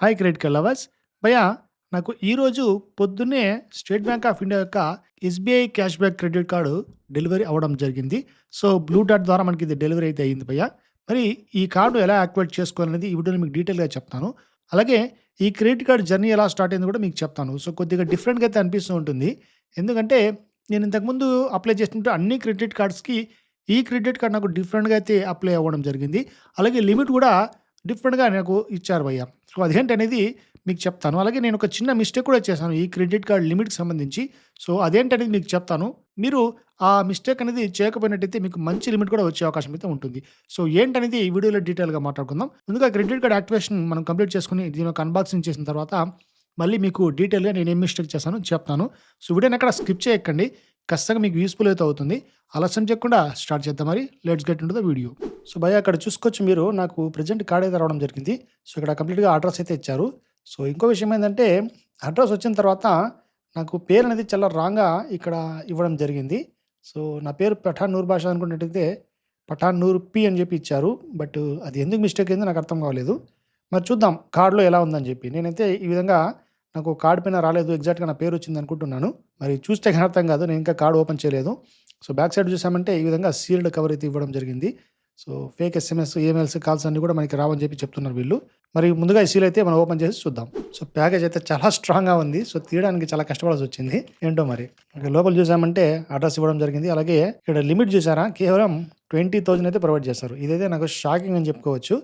Hi credit card lovers. భయ్యా నాకు ఈరోజు పొద్దున్నే స్టేట్ బ్యాంక్ ఆఫ్ ఇండియా యొక్క SBI cash back credit card delivery అవ్వడం జరిగింది. సో, బ్లూ డార్ట్ ద్వారా మనకి ఇది డెలివరీ అయితే అయింది భయ్యా. మరి ఈ కార్డ్ ఎలా యాక్టివేట్ చేసుకోవాలనేది ఈ వీడియోలో మీకు డీటెయిల్‌గా చెప్తాను. అలాగే ఈ క్రెడిట్ కార్డ్ జర్నీ ఎలా స్టార్ట్ అయిందో కూడా మీకు చెప్తాను. సో, కొద్దిగా డిఫరెంట్‌గా అయితే అనిపిస్తూ ఉంటుంది. ఎందుకంటే నేను ఇంతకుముందు అప్లై చేసినట్టు అన్ని క్రెడిట్ కార్డ్స్‌కి ఈ క్రెడిట్ కార్డ్ నాకు డిఫరెంట్‌గా అయితే అప్లై అవ్వడం జరిగింది. అలాగే లిమిట్ కూడా డిఫరెంట్‌గా నాకు ఇచ్చారు భయ్యా. సో, అదేంటనేది మీకు చెప్తాను. అలాగే నేను ఒక చిన్న మిస్టేక్ కూడా చేశాను ఈ క్రెడిట్ కార్డ్ లిమిట్‌కి సంబంధించి. సో, అదేంటనేది మీకు చెప్తాను. మీరు ఆ మిస్టేక్ అనేది చేయకపోయినట్టయితే మీకు మంచి లిమిట్ కూడా వచ్చే అవకాశం అయితే ఉంటుంది. సో, ఏంటనేది ఈ వీడియోలో డీటెయిల్‌గా మాట్లాడుకుందాం. ముందుగా క్రెడిట్ కార్డ్ యాక్టివేషన్ మనం కంప్లీట్ చేసుకొని దీని యొక్క అన్బాక్సింగ్ చేసిన తర్వాత మళ్ళీ మీకు డీటెయిల్‌గా నేను ఏం మిస్టేక్ చేశానో చెప్తాను. సో, వీడియోని ఎక్కడ స్కిప్ చేయకండి. ఖచ్చితంగా మీకు యూజ్‌ఫుల్ అయితే అవుతుంది. ఆలస్యం చేయకుండా స్టార్ట్ చేద్దాం మరి. Let's get into the video. So, భయ్యా అక్కడ చూసుకోవచ్చు మీరు నాకు ప్రెజెంట్ కార్డ్ అయితే రావడం జరిగింది. సో, ఇక్కడ కంప్లీట్‌గా అడ్రెస్ అయితే ఇచ్చారు. సో, ఇంకో విషయం ఏందంటే అడ్రెస్ వచ్చిన తర్వాత నాకు పేరు అనేది చాలా రాంగ్‌గా ఇక్కడ ఇవ్వడం జరిగింది. సో, నా పేరు పఠాన్ నూర్ బాషా అనుకున్నట్టయితే పఠాన్ నూర్ పి అని చెప్పి ఇచ్చారు. బట్ అది ఎందుకు మిస్టేక్ అయిందో నాకు అర్థం కాలేదు. మరి చూద్దాం కార్డ్‌లో ఎలా ఉందని చెప్పి. నేనైతే ఈ విధంగా నాకు కార్డ్ పైన రాలేదు. ఎగ్జాక్ట్‌గా నా పేరు వచ్చింది అనుకుంటున్నాను. మరి చూస్తే గాని అర్థం కాదు. నేను ఇంకా కార్డ్ ఓపెన్ చేయలేదు. సో, బ్యాక్ సైడ్ చూసామంటే ఈ విధంగా సీల్డ్ కవర్ అయితే ఇవ్వడం జరిగింది. So, fake SMS, emails, calls అన్నీ కూడా మనకి రావని చెప్పి చెప్తున్నారు వీళ్ళు. మరి ముందుగా ఈ సీల్ అయితే మనం ఓపెన్ చేసి చూద్దాం. సో, ప్యాకేజ్ అయితే చాలా స్ట్రాంగ్‌గా ఉంది. సో, తీయడానికి చాలా కష్టపడాల్సొచ్చింది. ఏంటో మరి. ఇక లోపల చూసామంటే అడ్రెస్ ఇవ్వడం జరిగింది. అలాగే ఇక్కడ లిమిట్ చూసారా? కేవలం 20,000 అయితే ప్రొవైడ్ చేశారు. ఇదైతే నాకు షాకింగ్ అని చెప్పుకోవచ్చు.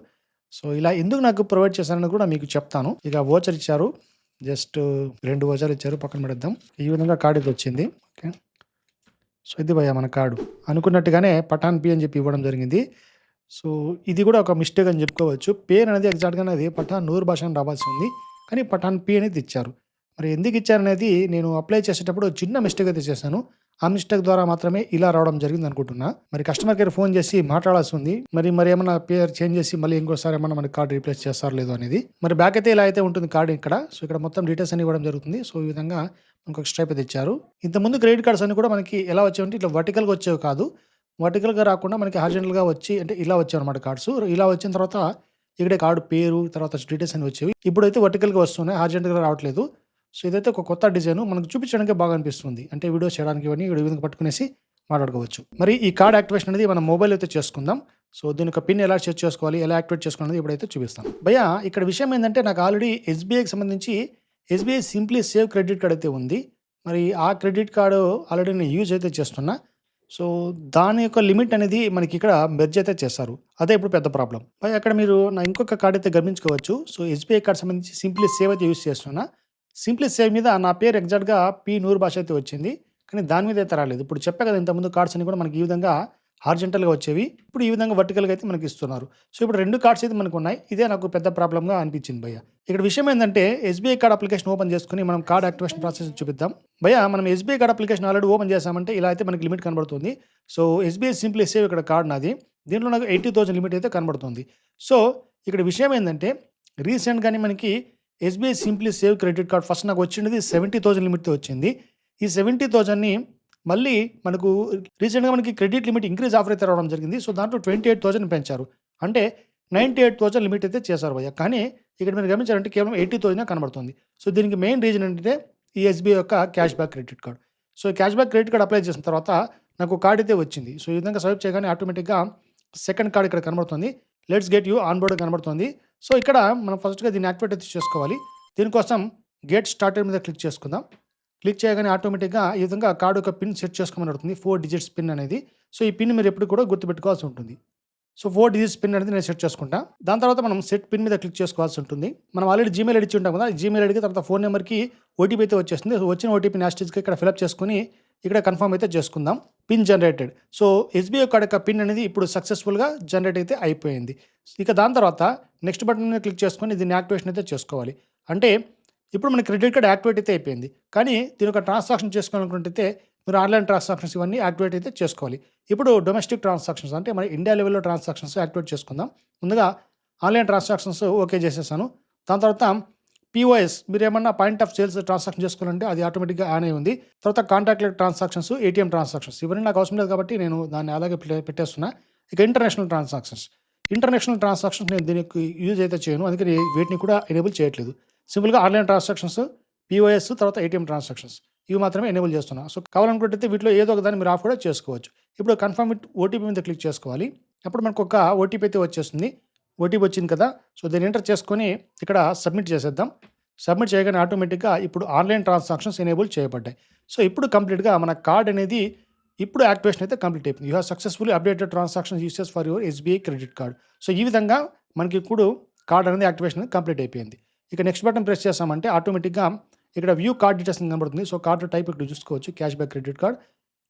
సో, ఇలా ఎందుకు నాకు ప్రొవైడ్ చేశారని కూడా మీకు చెప్తాను. ఇక వోచర్ ఇచ్చారు. జస్ట్ 2 వోచర్లు ఇచ్చారు. పక్కన పెడదాం. ఈ విధంగా కార్డ్ అయితే వచ్చింది. ఓకే. సో, ఇది భయ్యా మన కార్డు. అనుకున్నట్టుగానే పఠాన్ పి అని చెప్పి ఇవ్వడం జరిగింది. సో, ఇది కూడా ఒక మిస్టేక్ అని చెప్పుకోవచ్చు. పేరు అనేది ఎగ్జాక్ట్‌గానే అది పఠాన్ నూర్ బాషా అని రావాల్సి ఉంది. కానీ పఠాన్ పి అనేది ఇచ్చారు. మరి ఎందుకు ఇచ్చారనేది నేను అప్లై చేసేటప్పుడు చిన్న మిస్టేక్ అయితే చేశాను. ఆ మిస్టేక్ ద్వారా మాత్రమే ఇలా రావడం జరిగింది అనుకుంటున్నా. మరి కస్టమర్ కేర్ ఫోన్ చేసి మాట్లాడాల్సి ఉంది. మరి ఏమన్నా పేరు చేంజ్ చేసి మళ్ళీ ఇంకోసారి ఏమన్నా మనకి కార్డ్ రీప్లేస్ చేస్తారో లేదో అనేది. మరి బ్యాక్ అయితే ఇలా అయితే ఉంటుంది కార్డ్ ఇక్కడ. సో, ఇక్కడ మొత్తం డీటెయిల్స్ అన్ని ఇవ్వడం జరుగుతుంది. సో, ఈ విధంగా మనకు ఒక స్ట్రైప్ అయితే ఇచ్చారు. ఇంతకుముందు క్రెడిట్ కార్డ్స్ అన్ని కూడా మనకి ఎలా వచ్చేవంటే ఇట్లా వర్టికల్‌గా వచ్చేవి కాదు. వర్టికల్‌గా రాకుండా మనకి హారిజాంటల్‌గా వచ్చి అంటే ఇలా వచ్చాయన్నమాట కార్డ్స్. ఇలా వచ్చిన తర్వాత ఇక్కడే కార్డ్ పేరు, తర్వాత డీటెయిల్స్ అన్ని వచ్చేవి. ఇప్పుడైతే వర్టికల్‌గా వస్తున్నాయి. హారిజాంటల్‌గా రావట్లేదు. సో, ఇదైతే ఒక కొత్త డిజైన్ మనకు చూపించడానికే బాగా అనిపిస్తుంది. అంటే వీడియోస్ చేయడానికి ఇవన్నీ ఈ విధంగా పట్టుకునేసి మాట్లాడుకోవచ్చు. మరి ఈ కార్డ్ యాక్టివేషన్ అనేది మన మొబైల్ అయితే చేసుకుందాం. సో, దీని యొక్క పిన్ ఎలా సెట్ చేసుకోవాలి, ఎలా యాక్టివేట్ చేసుకోవాలనేది ఇప్పుడైతే చూపిస్తాను. భయ్యా ఇక్కడ విషయం ఏందంటే నాకు ఆల్రెడీ ఎస్‌బీఐకి సంబంధించి SBI simply save credit card అయితే ఉంది. మరి ఆ క్రెడిట్ కార్డ్ ఆల్రెడీ నేను యూజ్ అయితే చేస్తున్నా. సో, దాని యొక్క లిమిట్ అనేది మనకి ఇక్కడ మెర్జ్ అయితే చేశారు. అదే ఇప్పుడు పెద్ద ప్రాబ్లమ్. అక్కడ మీరు నా ఇంకొక కార్డ్ అయితే గమనించుకోవచ్చు. సో, ఎస్‌బీఐ కార్డ్ సంబంధించి సింప్లీ సేవ్ అయితే యూజ్ చేస్తున్నా. సింప్లీ సేవ్ మీద నా పేరు ఎగ్జాక్ట్‌గా పి నూర్ బాషా అయితే వచ్చింది. కానీ దాని మీద అయితే రాలేదు. ఇప్పుడు చెప్పా కదా ఇంతకుముందు కార్డ్స్ అన్ని కూడా మనకి ఈ విధంగా హారిజాంటల్‌గా వచ్చేవి. ఇప్పుడు ఈ విధంగా వర్టికల్‌గా అయితే మనకి ఇస్తున్నారు. సో, ఇప్పుడు 2 కార్డ్స్ అయితే మనకు ఉన్నాయి. ఇదే నాకు పెద్ద ప్రాబ్లమ్‌గా అనిపించింది భయ్యా. ఇక్కడ విషయం ఏందంటే ఎస్‌బీఐ కార్డ్ అప్లికేషన్ ఓపెన్ చేసుకొని మనం కార్డ్ యాక్టివేషన్ ప్రాసెస్ చూపిద్దాం. భయ్యా మనం SBI card application already open చేశామంటే ఇలా అయితే మనకి లిమిట్ కనబడుతుంది. సో, ఎస్‌బీఐ సింప్లీ సేవ్ ఇక్కడ కార్డ్ నాది. దీంట్లో నాకు 80,000 లిమిట్ అయితే కనబడుతుంది. సో, ఇక్కడ విషయం ఏందంటే రీసెంట్‌గానే మనకి SBI simply save credit card first నాకు వచ్చినది 70,000 లిమిట్‌తో వచ్చింది. ఈ 70,000ని మళ్ళీ మనకు రీసెంట్‌గా మనకి క్రెడిట్ లిమిట్ ఇంక్రీజ్ ఆఫర్ అయితే రావడం జరిగింది. సో, దాంట్లో 28,000 పెంచారు. అంటే 98,000 లిమిట్ అయితే చేశారు భయ్యా. కానీ ఇక్కడ మీరు గమనించారంటే కేవలం 80,000 కనబడుతుంది. సో, దీనికి మెయిన్ రీజన్ ఏంటంటే ఈ ఎస్‌బీఐ యొక్క cash back credit card. So, cash back credit card apply చేసిన తర్వాత నాకు కార్డ్ అయితే వచ్చింది. సో, ఈ విధంగా స్వైప్ చేయగానే ఆటోమేటిక్‌గా సెకండ్ కార్డ్ ఇక్కడ కనబడుతుంది. Let's get you on board కనబడుతుంది. సో, ఇక్కడ మనం ఫస్ట్‌గా దీన్ని యాక్టివేట్ అయితే చేసుకోవాలి. దీనికోసం గెట్ స్టార్టెడ్ మీద క్లిక్ చేసుకుందాం. క్లిక్ చేయగానే ఆటోమేటిక్‌గా ఈ విధంగా కార్డ్ యొక్క పిన్ సెట్ చేసుకోమని అడుగుతుంది. 4 డిజిట్స్ పిన్ అనేది. సో, ఈ పిన్ మీరు ఎప్పుడు కూడా గుర్తుపెట్టుకోవాల్సి ఉంటుంది. సో, 4 డిజిట్స్ పిన్ అనేది నేను సెట్ చేసుకుంటా. దాని తర్వాత మనం సెట్ పిన్ మీద క్లిక్ చేసుకోవాల్సి ఉంటుంది. మనం ఆల్రెడీ జీమెయిల్ ఐడి ఇచ్చి ఉంటాం కదా! జీమెయిల్ ఐడికి తర్వాత ఫోన్ నెంబర్‌కి ఓటీపీ అయితే వచ్చేస్తుంది. వచ్చిన ఓటీపీని యాస్టీస్‌గా ఇక్కడ ఫిలప్ చేసుకొని ఇక్కడ కన్ఫర్మ్ అయితే చేసుకుందాం. Pin generated. So, SBI card యొక్క పిన్ అనేది ఇప్పుడు సక్సెస్‌ఫుల్‌గా జనరేట్ అయితే అయిపోయింది. ఇక దాని తర్వాత నెక్స్ట్ బటన్ మీద క్లిక్ చేసుకొని దీన్ని యాక్టివేషన్ అయితే చేసుకోవాలి. అంటే ఇప్పుడు మన క్రెడిట్ కార్డ్ యాక్టివేట్ అయితే అయిపోయింది. కానీ దీని ఒక ట్రాన్సాక్షన్ చేసుకోవాలనుకుంటే మీరు ఆన్‌లైన్ ట్రాన్సాక్షన్స్ ఇవన్నీ యాక్టివేట్ అయితే చేసుకోవాలి. ఇప్పుడు డొమెస్టిక్ ట్రాన్సాక్షన్స్ అంటే మన ఇండియా లెవెల్‌లో ట్రాన్సాక్షన్స్ యాక్టివేట్ చేసుకుందాం. ముందుగా ఆన్‌లైన్ ట్రాన్సాక్షన్స్ ఓకే చేసేసాను. దాని తర్వాత పీఓఎస్ మీరేమన్నా పాయింట్ ఆఫ్ సేల్స్ ట్రాన్సాక్షన్ చేసుకోవాలంటే అది ఆటోమేటిక్‌గా ఆన్ అయి ఉంది. తర్వాత కాంటాక్ట్‌లెస్ ట్రాన్సాక్షన్స్, ఏటీఎం ట్రాన్సాక్షన్స్ ఇవన్నీ నాకు అవసరం లేదు కాబట్టి నేను దాన్ని అలాగే పెట్టేస్తున్నా. ఇక ఇంటర్నేషనల్ ట్రాన్సాక్షన్స్ ఇంటర్నేషనల్ ట్రాన్సాక్షన్స్ నేను దీనికి యూజ్ అయితే చేయను, అందుకని వీటిని కూడా ఎనేబుల్ చేయట్లేదు. సింపుల్గా ఆన్లైన్ ట్రాన్సాక్షన్స్, పిఓఎస్, తర్వాత ఏటీఎం ట్రాన్సాక్షన్స్ ఇవి మాత్రమే ఎనేబుల్ చేస్తున్నా. సో కావాలనుకుంటే వీటిలో ఏదో ఒక దాన్ని మీరు ఆఫ్ కూడా చేసుకోవచ్చు. ఇప్పుడు కన్ఫర్మ్ విత్ ఓటీపీ మీద క్లిక్ చేసుకోవాలి. అప్పుడు మనకు ఒక ఓటీపీ అయితే వచ్చేస్తుంది. ఓటీపీ వచ్చింది కదా, సో దీన్ని ఎంటర్ చేసుకొని ఇక్కడ సబ్మిట్ చేసేద్దాం. సబ్మిట్ చేయగానే ఆటోమేటిక్గా ఇప్పుడు ఆన్లైన్ ట్రాన్సాక్షన్స్ ఎనేబుల్ చేయబడ్డాయి. సో ఇప్పుడు కంప్లీట్గా మన కార్డ్ అనేది ఇప్పుడు యాక్టివేషన్ అయితే కంప్లీట్ అయిపోయింది. You have successfully updated transaction uses for your SBI credit card. So ఈ విధంగా మనకి ఇప్పుడు కార్డ్ అనేది యాక్టివేషన్ అనేది కంప్లీట్ అయిపోయింది. ఇక నెక్స్ట్ బటన్ ప్రెస్ చేస్తామంటే ఆటోమేటిక్గా ఇక్కడ వ్యూ కార్డ్ డీటెయిల్స్ కనబడుతుంది. సో కార్డ్ టైప్ ఇక్కడ చూసుకోవచ్చు, cash back credit card.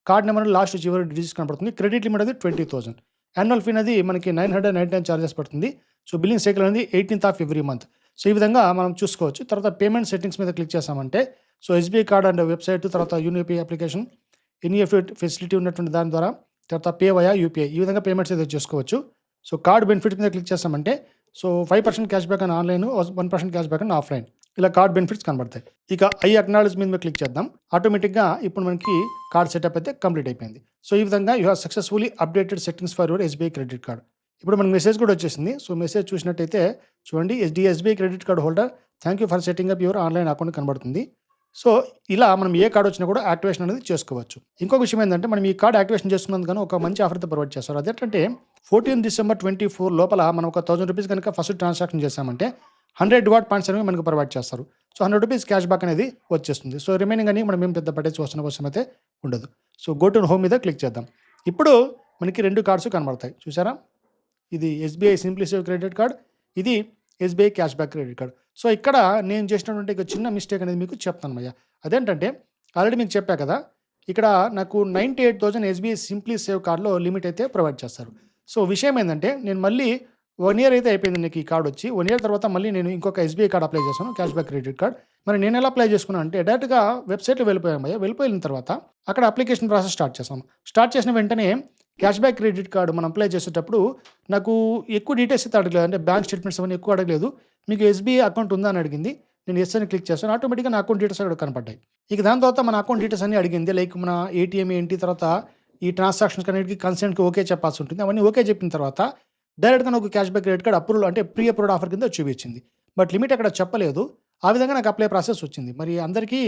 Card number last చివరి డిజిట్స్ కనబడుతుంది. క్రెడిట్ లిమిట్ అది 20,000. యాన్యువల్ ఫీ అనేది మనకి 999 చార్జెస్ పడుతుంది. సో బిల్లింగ్ సైకిల్ అనేది 18th of every month. So ఈ విధంగా మనం చూసుకోవచ్చు. తర్వాత పేమెంట్ సెట్టింగ్స్ మీద క్లిక్ చేసామంటే so SBI card and website, తర్వాత యూనిపిఐ అప్లికేషన్, ఎన్ఈఎఫ్టీ ఫెసిలిటీ ఉన్నటువంటి దాని ద్వారా, తర్వాత పే వయా యూపీఐ, ఈ విధంగా పేమెంట్స్ అయితే చేసుకోవచ్చు. సో కార్డ్ బెనిఫిట్ మీద క్లిక్ చేస్తామంటే సో 5% క్యాష్ బ్యాక్ అని ఆన్లైన్, 1% క్యాష్ బ్యాక్ అని ఆఫ్లైన్, ఇలా కార్డ్ బెనిఫిట్స్ కనబడతాయి. ఇక ఐ అక్నాలెడ్జ్ మీద క్లిక్ చేద్దాం. ఆటోమేటిక్గా ఇప్పుడు మనకి కార్డ్ సెటప్ అయితే కంప్లీట్ అయిపోయింది. సో ఈ విధంగా you have successfully updated settings for your SBI credit card. ఇప్పుడు మనకి మెసేజ్ కూడా వచ్చేసింది. సో మెసేజ్ చూసినట్టయితే చూడండి, SBI credit card holder, thank you for setting up your online account కనబడుతుంది. సో ఇలా మనం ఏ కార్డ్ వచ్చినా కూడా యాక్టివేషన్ అనేది చేసుకోవచ్చు. ఇంకొక విషయం ఏంటంటే మనం ఈ కార్డ్ యాక్టివేషన్ చేసుకున్నందుకు ఒక మంచి ఆఫర్తో ప్రొవైడ్ చేస్తారు. అదేంటంటే 14 December 2024 లోపల మనం ఒక 1000 రూపీస్ కనుక ఫస్ట్ ట్రాన్సాక్షన్ చేసామంటే 100 రివార్డ్ పాయింట్స్ అనేవి మనకు ప్రొవైడ్ చేస్తారు. సో 100 రూపీస్ క్యాష్ బ్యాక్ అనేది వచ్చేస్తుంది. సో రిమైనింగ్ అని మనం ఏం పెద్ద పట్టించుకోవాల్సిన అవసరం అయితే ఉండదు. సో గో టు హోమ్ మీద క్లిక్ చేద్దాం. ఇప్పుడు మనకి 2 కార్డ్స్ కనబడతాయి, చూసారా? ఇది SBI simply save credit card, ఇది SBI cash back credit card. So ఇక్కడ నేను చేసినటువంటి ఒక చిన్న మిస్టేక్ అనేది మీకు చెప్తాను అయ్యా. అదేంటంటే ఆల్రెడీ మీకు చెప్పా కదా, ఇక్కడ నాకు 98,000 ఎస్బీఐ సింప్లీ సేవ్ కార్డులో లిమిట్ అయితే ప్రొవైడ్ చేస్తారు. సో విషయం ఏంటంటే నేను మళ్ళీ 1 year అయితే అయిపోయింది నాకు ఈ కార్డ్ వచ్చి. 1 year తర్వాత మళ్ళీ నేను ఇంకొక ఎస్బీఐ కార్డ్ అప్లై చేశాను, క్యాష్ బ్యాక్ క్రెడిట్ కార్డ్. మరి నేను ఎలా అప్లై చేసుకున్నాను అంటే డైరెక్ట్గా వెబ్సైట్లో వెళ్ళిపోయాను భయ్య. వెళ్ళిపోయిన తర్వాత అక్కడ అప్లికేషన్ ప్రాసెస్ స్టార్ట్ చేశాను. స్టార్ట్ చేసిన వెంటనే క్యాష్ బ్యాక్ క్రెడిట్ కార్డు మనం అప్లై చేసేటప్పుడు నాకు ఎక్కువ డీటెయిల్స్ అయితే అడగలేదు, అంటే బ్యాంక్ స్టేట్మెంట్స్ అవన్నీ ఎక్కువ అడగలేదు. మీకు ఎస్బీఐ అకౌంట్ ఉందా అని అడిగింది. నేను ఎస్ అని క్లిక్ చేస్తాను, ఆటోమేటిక్గా నా అకౌంట్ డీటెయిల్స్ అక్కడ కనపడ్డాయి. ఇక దాని తర్వాత మన అకౌంట్ డీటెయిల్స్ అన్ని అడిగింది, లైక్ మన ఏటీఎం ఏంటి, తర్వాత ఈ ట్రాన్సాక్షన్స్ అన్నిటికీ కన్సెంట్కి ఓకే చెప్పాల్సి ఉంటుంది. అవన్నీ ఓకే చెప్పిన తర్వాత డైరెక్ట్గా నాకు cash back credit card approval, అంటే ప్రీ అప్రూవ్డ్ ఆఫర్ కింద చూపించింది. బట్ లిమిట్ అక్కడ చెప్పలేదు. ఆ విధంగా నాకు అప్లై ప్రాసెస్ వచ్చింది. మరి అందరికీ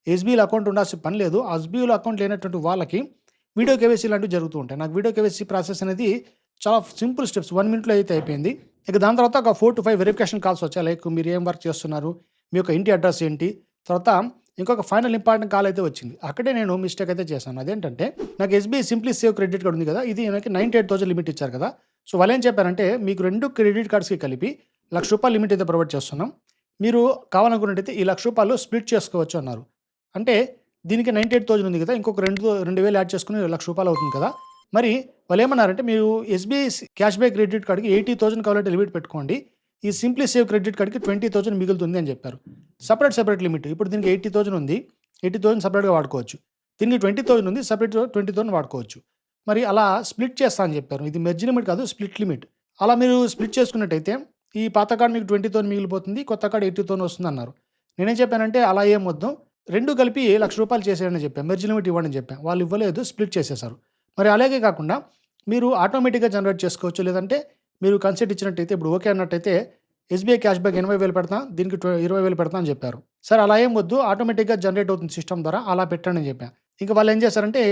ఎస్బీఐలో అకౌంట్ ఉండాల్సిన పని లేదు. ఎస్బీఐలో అకౌంట్ లేనటువంటి వాళ్ళకి వీడియో కేవైసీ లాంటివి జరుగుతూ ఉంటాయి. నాకు వీడియో కేవైసీ ప్రాసెస్ అనేది చాలా సింపుల్ స్టెప్స్, 1 minute అయితే అయిపోయింది. ఇక దాని తర్వాత ఒక 4 to 5 వెరిఫికేషన్ కాల్స్ వచ్చాయి, లైక్ మీరు ఏం వర్క్ చేస్తున్నారు, మీ యొక్క ఇంటి అడ్రస్ ఏంటి, తర్వాత ఇంకొక ఫైనల్ ఇంపార్టెంట్ కాల్ అయితే వచ్చింది. అక్కడే నేను మిస్టేక్ అయితే చేశాను. అదేంటంటే నాకు SBI simply save credit card ఉంది కదా, ఇది నాకు 98,000 లిమిట్ ఇచ్చారు కదా. సో వాళ్ళు ఏం చెప్పారంటే మీకు 2 క్రెడిట్ కార్డ్స్కి కలిపి ₹1,00,000 లిమిట్ అయితే ప్రొవైడ్ చేస్తున్నాం, మీరు కావాలనుకున్నట్టయితే ఈ ₹1,00,000 స్ప్లిట్ చేసుకోవచ్చు అన్నారు. అంటే దీనికి 98,000 ఉంది కదా, ఇంకొక 2,000 యాడ్ చేసుకుని ₹1,00,000 అవుతుంది కదా. మరి వాళ్ళు ఏమన్నారంటే మీరు ఎస్బీఐ క్యాష్ బ్యాక్ క్రెడిట్ కార్డ్కి 80,000 కావాలంటే లిమిట్ పెట్టుకోండి, ఈ సింప్లీ సేవ్ క్రెడిట్ కార్డ్కి 20,000 మిగులుతుంది అని చెప్పారు. Separate limit. ఇప్పుడు దీనికి 80,000 ఉంది, 80,000 సపరేట్గా వాడుకోవచ్చు. దీనికి 20,000 ఉంది, సపరేట్ 20,000 వాడుకోవచ్చు. మరి అలా స్ప్లిట్ చేస్తా అని చెప్పారు. ఇది మెర్జ్ లిమిట్ కాదు, స్ప్లిట్ లిమిట్. అలా మీరు స్ప్లిట్ చేసుకున్నట్టయితే ఈ పాత కార్డ్ మీకు 20,000 మిగిలిపోతుంది, కొత్త కార్డ్ 80,000 వస్తుంది అన్నారు. నేనేం చెప్పానంటే అలా ఏం వద్దు, 2 కలిపి ₹1,00,000 చేసేయని చెప్పాను, మెర్జ్ లిమిట్ ఇవ్వండి అని చెప్పాను. వాళ్ళు ఇవ్వలేదు, స్ప్లిట్ చేసేసారు. మరి అలాగే కాకుండా మీరు ఆటోమేటిక్గా జనరేట్ చేసుకోవచ్చు, లేదంటే మీరు కన్సెంట్ ఇచ్చినట్టయితే ఇప్పుడు ఓకే అన్నట్టయితే ఎస్బీఐ క్యాష్ బ్యాక్ 80,000 పెడతా, దీనికి 20,000 పెడతా అని చెప్పారు. సరే అలా ఏం వద్దు, ఆటోమేటిక్గా జనరేట్ అవుతుంది సిస్టమ్ ద్వారా, అలా పెట్టండి అని చెప్పాను. ఇంకా వాళ్ళు ఏం చేశారంటే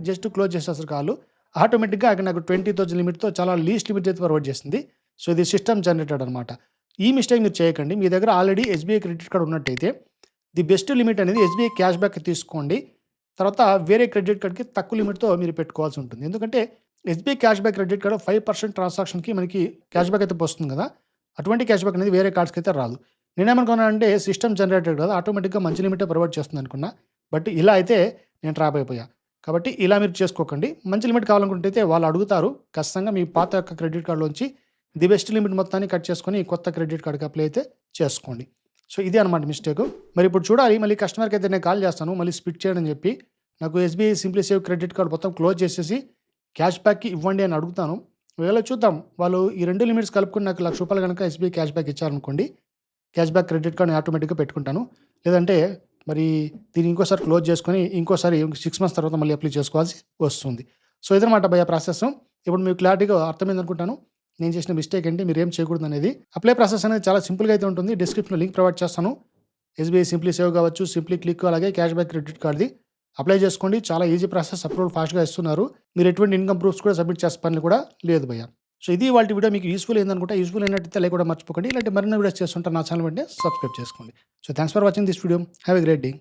జస్ట్ క్లోజ్ చేసేసారు కాళ్ళు. ఆటోమేటిక్గా అక్కడ నాకు 20,000 లిమిట్తో చాలా లీస్ట్ లిమిట్ అయితే ప్రొవైడ్ చేస్తుంది. సో ఇది సిస్టమ్ జనరేటెడ్ అనమాట. ఈ మిస్టేక్ మీరు చేయకండి. మీ దగ్గర ఆల్రెడీ ఎస్బీఐ క్రెడిట్ కార్డ్ ఉన్నట్టయితే ది బెస్ట్ లిమిట్ అనేది ఎస్బీఐ క్యాష్ బ్యాక్ తీసుకోండి. తర్వాత వేరే క్రెడిట్ కార్డ్కి తక్కువ లిమిట్తో మీరు పెట్టుకోవాల్సి ఉంటుంది. ఎందుకంటే SBI cash back credit card 5% ట్రాన్సాక్షన్కి మనకి క్యాష్ బ్యాక్ అయితే వస్తుంది కదా, అటువంటి క్యాష్ బ్యాక్ అనేది వేరే కార్డ్స్కి అయితే రాదు. నేనేమనుకున్నానంటే సిస్టమ్ జనరేటెడ్ కదా, ఆటోమేటిక్గా మంచి లిమిటే ప్రొవైడ్ చేస్తుంది అనుకున్నా. బట్ ఇలా అయితే నేను ట్రాప్ అయిపోయా. కాబట్టి ఇలా మీరు చేసుకోకండి. మంచి లిమిట్ కావాలనుకుంటే వాళ్ళు అడుగుతారు, ఖచ్చితంగా మీ పాత యొక్క క్రెడిట్ కార్డులోంచి ది బెస్ట్ లిమిట్ మొత్తాన్ని కట్ చేసుకొని కొత్త క్రెడిట్ కార్డ్కి అప్లై అయితే చేసుకోండి. సో ఇదే అనమాట మిస్టేక్. మరి ఇప్పుడు చూడాలి, మళ్ళీ కస్టమర్కి అయితే నేను కాల్ చేస్తాను, మళ్ళీ స్ప్లిట్ చేయడం అని చెప్పి నాకు SBI simply save credit card మొత్తం క్లోజ్ చేసేసి క్యాష్ బ్యాక్కి ఇవ్వండి అని అడుగుతాను. ఒకవేళ చూద్దాం, వాళ్ళు ఈ 2 లిమిట్స్ కలుపుకుని నాకు ₹1,00,000 కనుక ఎస్బీఐ క్యాష్ బ్యాక్ ఇచ్చారనుకోండి, క్యాష్ బ్యాక్ క్రెడిట్ కార్డ్ని ఆటోమేటిక్గా పెట్టుకుంటాను. లేదంటే మరి దీన్ని ఇంకోసారి క్లోజ్ చేసుకొని ఇంకోసారి 6 months తర్వాత మళ్ళీ అప్లై చేసుకోవాల్సి వస్తుంది. సో ఇదనమాట భయ్య ప్రాసెస్. ఇప్పుడు మీకు క్లారిటీగా అర్థమైంది అనుకుంటాను. నేను చేసిన మిస్టేక్ ఏంటి, మీరు ఏం చేయకూడదు అనేది. అప్లై ప్రాసెస్ అనేది చాలా సింపుల్గా అయితే ఉంటుంది. డిస్క్రిప్షన్లో లింక్ ప్రొవైడ్ చేస్తాను. ఎస్బీఐ సింప్లీ సేవ్ కావచ్చు, సింప్లీ క్లిక్, అలాగే క్యాష్ బ్యాక్ క్రెడిట్ కార్డ్ది అప్లై చేసుకోండి. చాలా ఈజీ ప్రాసెస్, అప్రూవల్ ఫాస్ట్గా ఇస్తున్నారు. మీరు ఎటువంటి ఇన్కమ్ ప్రూఫ్స్ కూడా సబ్మిట్ చేసే పని కూడా లేదు భయ్య. సో ఇది వాళ్ళ వీడియో. మీకు యూస్ఫుల్ అయిందనుకుంటా. యూస్ఫుల్ అయినట్టయితే లైక్ కూడా మర్చిపోకండి. ఇలాంటి మరిన్ని వీడియోస్ చేస్తుంటారు నా ఛానల్ వెంటనే సబ్స్క్రైబ్ చేసుకోండి. So thanks for watching this video. Have a great day.